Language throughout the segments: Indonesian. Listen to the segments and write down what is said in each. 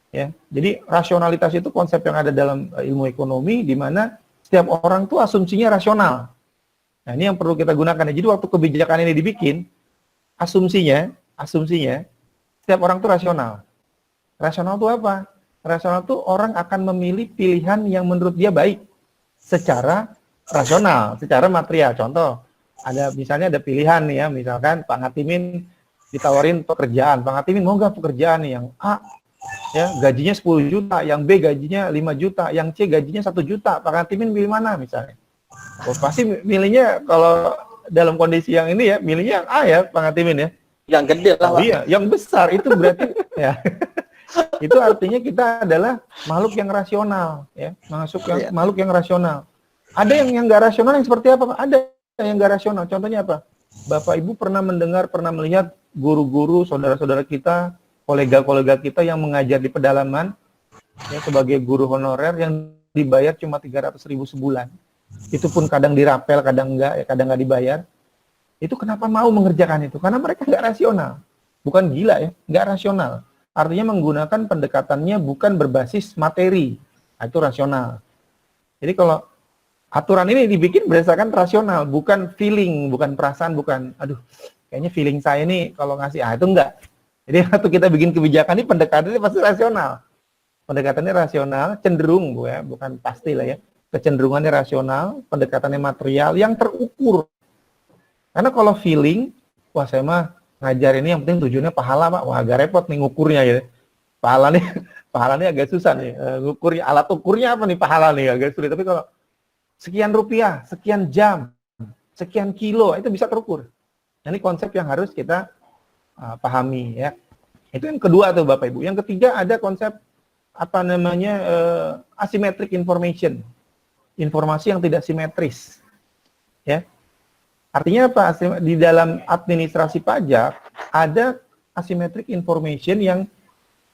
Ya, jadi rasionalitas itu konsep yang ada dalam ilmu ekonomi, di mana setiap orang tuh asumsinya rasional. Nah, ini yang perlu kita gunakan. Jadi waktu kebijakan ini dibikin, asumsinya setiap orang tuh rasional. Rasional itu apa? Rasional itu orang akan memilih pilihan yang menurut dia baik secara rasional, secara material. Contoh, misalnya ada pilihan nih ya, misalkan Pak Ngatimin ditawarin pekerjaan. Pak Ngatimin mau nggak pekerjaan nih yang A ya gajinya 10 juta, yang B gajinya 5 juta, yang C gajinya 1 juta. Pak Ngatimin pilih mana misalnya? Oh, pasti milihnya kalau dalam kondisi yang ini ya, milihnya yang A ya, Pak Ngatimin ya. Yang gede lah, Pak. Iya, yang besar itu berarti ya. Itu artinya kita adalah makhluk yang rasional ya, makhluk yang rasional. Ada yang nggak rasional yang seperti apa, Pak? Ada yang nggak rasional. Contohnya apa? Bapak Ibu pernah mendengar, pernah melihat guru-guru, saudara-saudara kita, kolega-kolega kita yang mengajar di pedalaman ya sebagai guru honorer yang dibayar cuma 300.000 sebulan. Itu pun kadang dirapel, kadang enggak, ya kadang nggak dibayar. Itu kenapa mau mengerjakan itu? Karena mereka nggak rasional. Bukan gila ya, nggak rasional. Artinya menggunakan pendekatannya bukan berbasis materi. Nah, itu rasional. Jadi kalau aturan ini dibikin berdasarkan rasional, bukan feeling, bukan perasaan, bukan, aduh, kayaknya feeling saya nih kalau ngasih, itu enggak. Jadi waktu kita bikin kebijakan ini pendekatannya pasti rasional. Pendekatannya rasional, cenderung, bukan pasti lah ya. Kecenderungannya rasional, pendekatannya material, yang terukur. Karena kalau feeling, wah saya mah ngajar ini yang penting tujuannya pahala, Pak. Wah agak repot nih ngukurnya ya. Pahalanya agak susah nih. Ngukurnya, alat ukurnya apa nih pahala nih, agak sulit. Tapi kalau sekian rupiah, sekian jam, sekian kilo, itu bisa terukur. Nah, ini konsep yang harus kita pahami ya. Itu yang kedua tuh Bapak Ibu. Yang ketiga ada konsep apa namanya asymmetric information. Informasi yang tidak simetris. Ya. Artinya apa? Di dalam administrasi pajak ada asymmetric information yang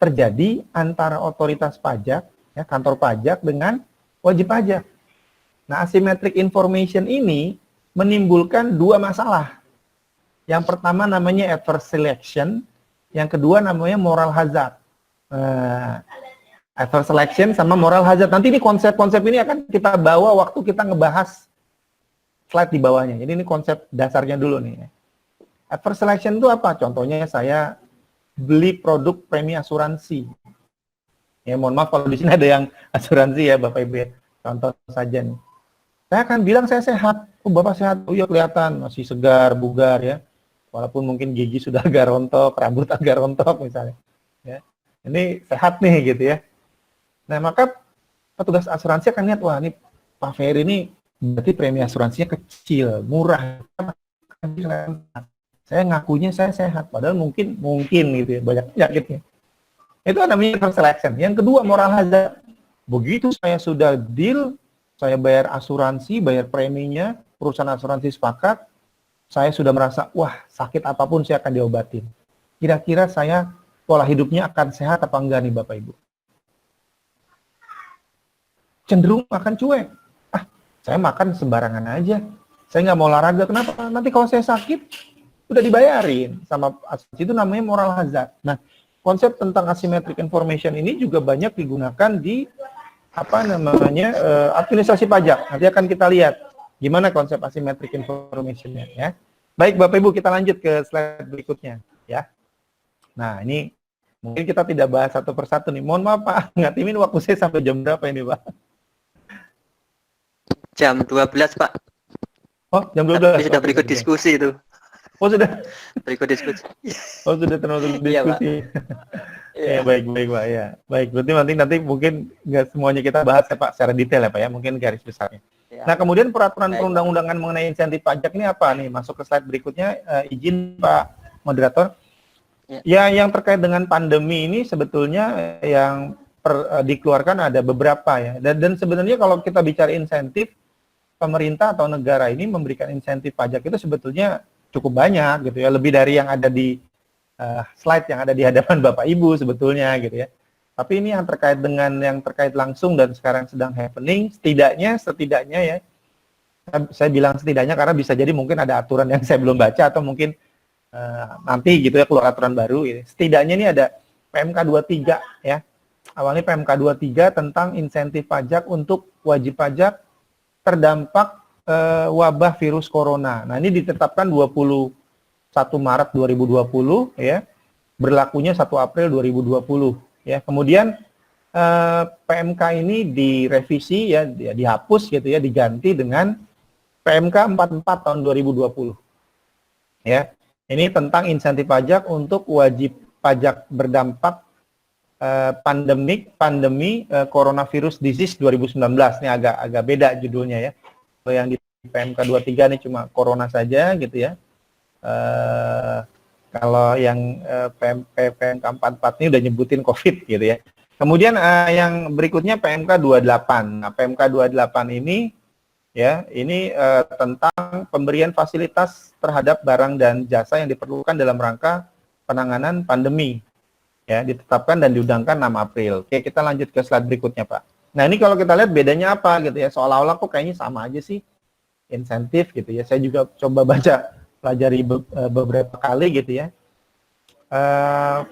terjadi antara otoritas pajak, ya, kantor pajak dengan wajib pajak. Nah, asymmetric information ini menimbulkan dua masalah. Yang pertama namanya adverse selection, yang kedua namanya moral hazard. Adverse selection sama moral hazard. Nanti ini konsep-konsep ini akan kita bawa waktu kita ngebahas slide di bawahnya. Jadi ini konsep dasarnya dulu nih. Adverse selection itu apa? Contohnya saya beli produk premi asuransi. Ya mohon maaf kalau di sini ada yang asuransi ya Bapak Ibu ya. Contoh saja nih. Saya akan bilang saya sehat. Oh Bapak sehat? Oh iya kelihatan masih segar, bugar ya. Walaupun mungkin gigi sudah agak rontok, rambut agak rontok misalnya. Ya. Ini sehat nih gitu ya. Nah maka petugas asuransi akan lihat, wah ini Pak Ferry ini berarti premi asuransinya kecil, murah. Saya ngakunya saya sehat, padahal mungkin gitu ya, banyak penyakitnya. Itu namanya adverse selection. Yang kedua moral hazard. Begitu saya sudah deal, saya bayar asuransi, bayar preminya, perusahaan asuransi sepakat, saya sudah merasa, wah sakit apapun saya akan diobatin. Kira-kira saya pola hidupnya akan sehat apa enggak nih Bapak Ibu? Cenderung akan cuek. Saya makan sembarangan aja. Saya nggak mau olahraga. Kenapa? Nanti kalau saya sakit, udah dibayarin sama asuransi. Itu namanya moral hazard. Nah, konsep tentang asymmetric information ini juga banyak digunakan di administrasi pajak. Nanti akan kita lihat gimana konsep asymmetric information-nya ya. Baik Bapak Ibu, kita lanjut ke slide berikutnya ya. Nah, ini mungkin kita tidak bahas satu persatu nih. Mohon maaf Pak, ngatimin waktu saya sampai jam berapa ini Pak? Jam 12 Pak. Oh, jam 12. Sudah berikut diskusi itu. Oh, sudah. Berikut diskusi. Oh, sudah termasuk diskusi. Ya, baik Pak ya. Baik, berarti nanti mungkin nggak semuanya kita bahas ya Pak secara detail ya Pak ya, mungkin garis besarnya. Ya. Nah, kemudian peraturan perundang-undangan mengenai insentif pajak ini apa nih? Masuk ke slide berikutnya, izin Pak Moderator. Ya, yang terkait dengan pandemi ini sebetulnya yang dikeluarkan ada beberapa ya. Dan sebenarnya kalau kita bicara insentif, pemerintah atau negara ini memberikan insentif pajak itu sebetulnya cukup banyak gitu ya, lebih dari yang ada di slide yang ada di hadapan Bapak Ibu sebetulnya gitu ya. Tapi ini yang terkait dengan yang terkait langsung dan sekarang sedang happening, setidaknya ya, saya bilang setidaknya karena bisa jadi mungkin ada aturan yang saya belum baca atau mungkin nanti gitu ya keluar aturan baru. Gitu. Setidaknya ini ada PMK 23 ya, awalnya PMK 23 tentang insentif pajak untuk wajib pajak terdampak wabah virus corona. Nah, ini ditetapkan 21 Maret 2020 ya. Berlakunya 1 April 2020 ya. Kemudian PMK ini direvisi ya, dihapus gitu ya, diganti dengan PMK 44 tahun 2020. Ya. Ini tentang insentif pajak untuk wajib pajak berdampak pandemi coronavirus disease 2019. Ini agak beda judulnya ya. Kalau yang di PMK 23 ini cuma corona saja gitu ya. Kalau yang PMK 44 ini udah nyebutin COVID gitu ya. Kemudian yang berikutnya PMK 28. Nah, PMK 28 ini ya, ini tentang pemberian fasilitas terhadap barang dan jasa yang diperlukan dalam rangka penanganan pandemi. Ya, ditetapkan dan diundangkan 6 April. Oke, kita lanjut ke slide berikutnya, Pak. Nah, ini kalau kita lihat bedanya apa gitu ya. Seolah-olah kok kayaknya sama aja sih insentif gitu ya. Saya juga coba pelajari beberapa kali gitu ya.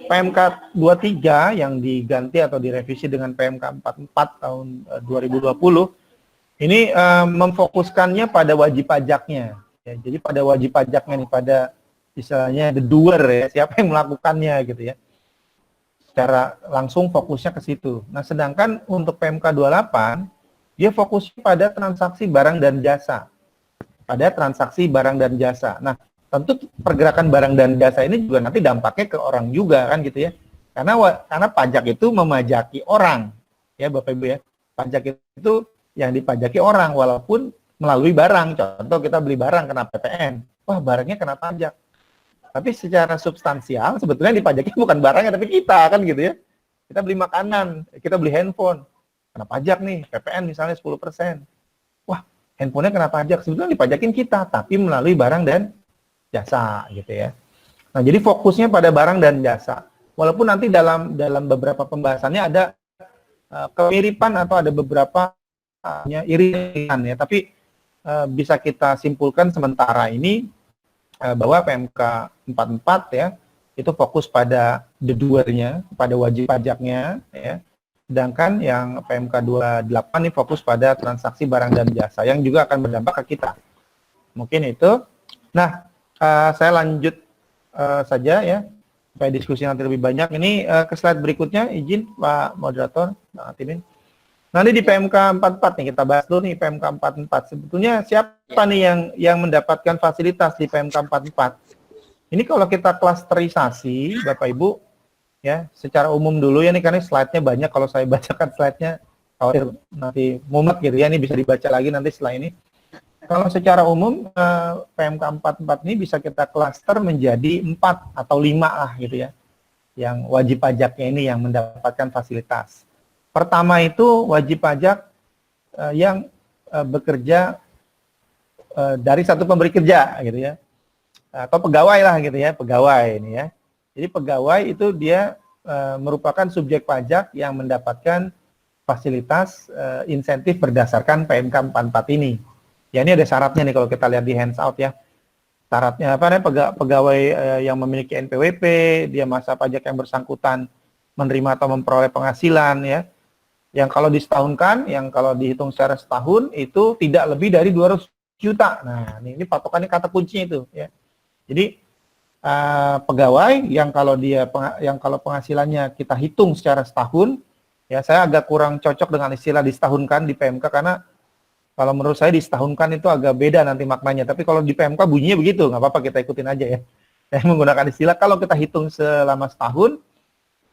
PMK 23 yang diganti atau direvisi dengan PMK 44 tahun 2020 ini memfokuskannya pada wajib pajaknya. Ya, jadi pada wajib pajaknya nih, pada istilahnya the doer ya, siapa yang melakukannya gitu ya. Secara langsung fokusnya ke situ. Nah, sedangkan untuk PMK 28, dia fokusnya pada transaksi barang dan jasa. Pada transaksi barang dan jasa. Nah, tentu pergerakan barang dan jasa ini juga nanti dampaknya ke orang juga kan gitu ya. Karena pajak itu memajaki orang. Ya, Bapak Ibu ya. Pajak itu yang dipajaki orang walaupun melalui barang. Contoh kita beli barang kena PPN. Wah, barangnya kena pajak. Tapi secara substansial sebetulnya dipajaki bukan barangnya tapi kita kan gitu ya. Kita beli makanan, kita beli handphone. Kena pajak nih, PPN misalnya 10%. Wah, handphonenya kena pajak. Sebetulnya dipajakin kita tapi melalui barang dan jasa gitu ya. Nah, jadi fokusnya pada barang dan jasa. Walaupun nanti dalam beberapa pembahasannya ada kemiripan atau ada beberapa irisan ya, tapi bisa kita simpulkan sementara ini bahwa PMK 44 ya itu fokus pada the doer-nya, pada wajib pajaknya ya. Sedangkan yang PMK 28 ini fokus pada transaksi barang dan jasa yang juga akan berdampak ke kita. Mungkin itu. Nah, saya lanjut saja ya supaya diskusi nanti lebih banyak. Ini ke slide berikutnya, izin Pak Moderator, Pak Atimin. Nanti di PMK 44 nih, kita bahas dulu nih PMK 44. Sebetulnya siapa nih yang mendapatkan fasilitas di PMK 44? Ini kalau kita klasterisasi, Bapak Ibu, ya secara umum dulu ya nih, karena slide-nya banyak. Kalau saya bacakan slide-nya, khawatir nanti mumet gitu ya, ini bisa dibaca lagi nanti setelah ini. Kalau secara umum, PMK 44 ini bisa kita klaster menjadi 4 atau 5 lah gitu ya. Yang wajib pajaknya ini yang mendapatkan fasilitas. Pertama itu wajib pajak yang bekerja dari satu pemberi kerja gitu ya, atau pegawai lah gitu ya, pegawai ini ya. Jadi pegawai itu dia merupakan subjek pajak yang mendapatkan fasilitas insentif berdasarkan PMK 44 ini. Ya, ini ada syaratnya nih kalau kita lihat di handout ya. Syaratnya apa namanya, pegawai yang memiliki NPWP, dia masa pajak yang bersangkutan menerima atau memperoleh penghasilan ya. Yang kalau disetahunkan, yang kalau dihitung secara setahun itu tidak lebih dari 200 juta. Nah, ini patokannya kata kuncinya itu ya. Jadi pegawai yang kalau penghasilannya kita hitung secara setahun, ya saya agak kurang cocok dengan istilah disetahunkan di PMK karena kalau menurut saya disetahunkan itu agak beda nanti maknanya. Tapi kalau di PMK bunyinya begitu, nggak apa-apa kita ikutin aja ya. Saya menggunakan istilah kalau kita hitung selama setahun,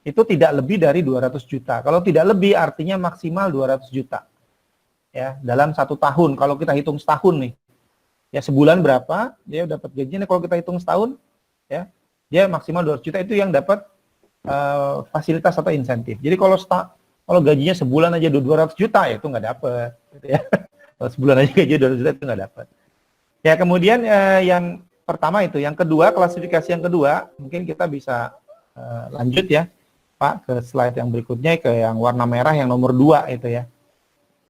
itu tidak lebih dari 200 juta. Kalau tidak lebih artinya maksimal 200 juta. Ya, dalam 1 tahun. Kalau kita hitung setahun nih. Ya, sebulan berapa dia dapat gajinya. Kalau kita hitung setahun, ya, dia maksimal 200 juta itu yang dapat fasilitas atau insentif. Jadi kalau gajinya sebulan aja 200 juta ya itu nggak dapat gitu ya. Kalau sebulan aja gaji 200 juta itu nggak dapat. Ya, kemudian yang pertama itu, yang kedua, klasifikasi yang kedua, mungkin kita bisa lanjut ya Pak ke slide yang berikutnya, ke yang warna merah yang nomor 2 itu ya.